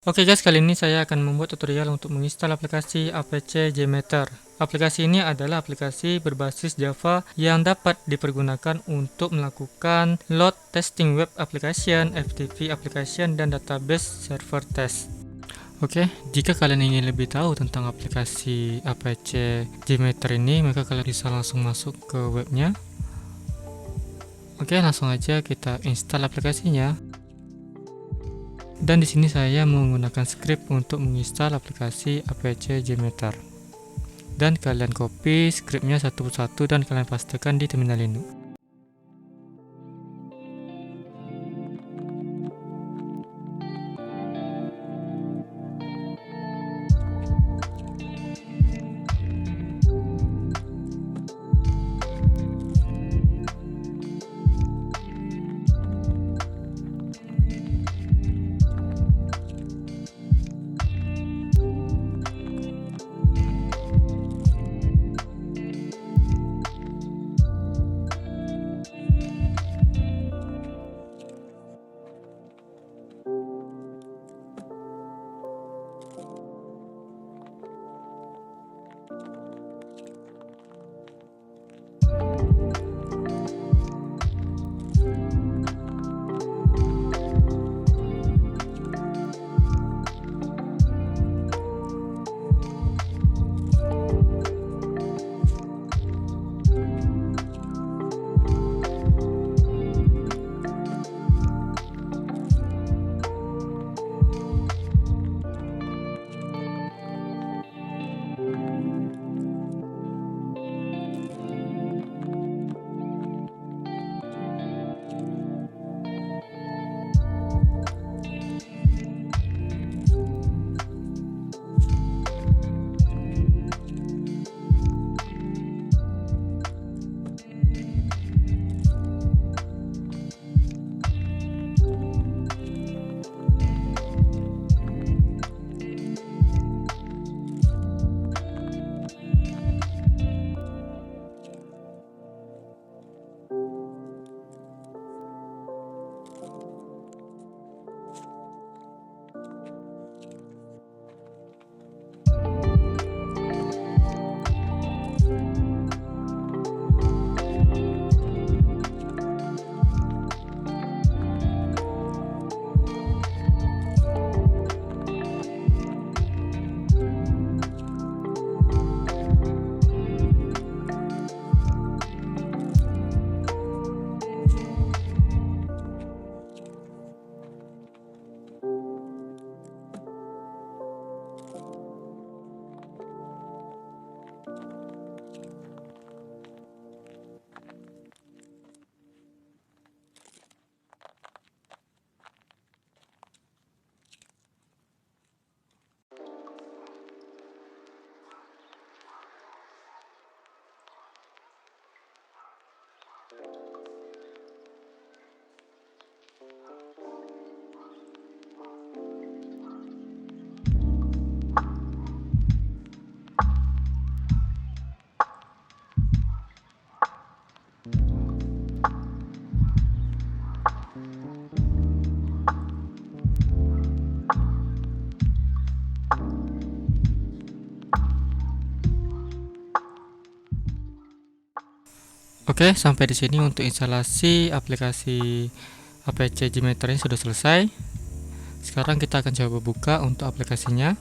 Oke guys, kali ini saya akan membuat tutorial untuk menginstal aplikasi APC JMeter. Aplikasi ini adalah aplikasi berbasis Java yang dapat dipergunakan untuk melakukan load testing web application, FTP application, dan database server test. Oke, jika kalian ingin lebih tahu tentang aplikasi APC JMeter ini, maka kalian bisa langsung masuk ke webnya. Oke, langsung aja kita install aplikasinya. Dan di sini saya menggunakan script untuk menginstal aplikasi APC JMeter. Dan kalian copy scriptnya satu persatu dan kalian pastekan di terminal Linux. Oke, sampai di sini untuk instalasi aplikasi APC JMeter ini sudah selesai. Sekarang kita akan coba buka untuk aplikasinya.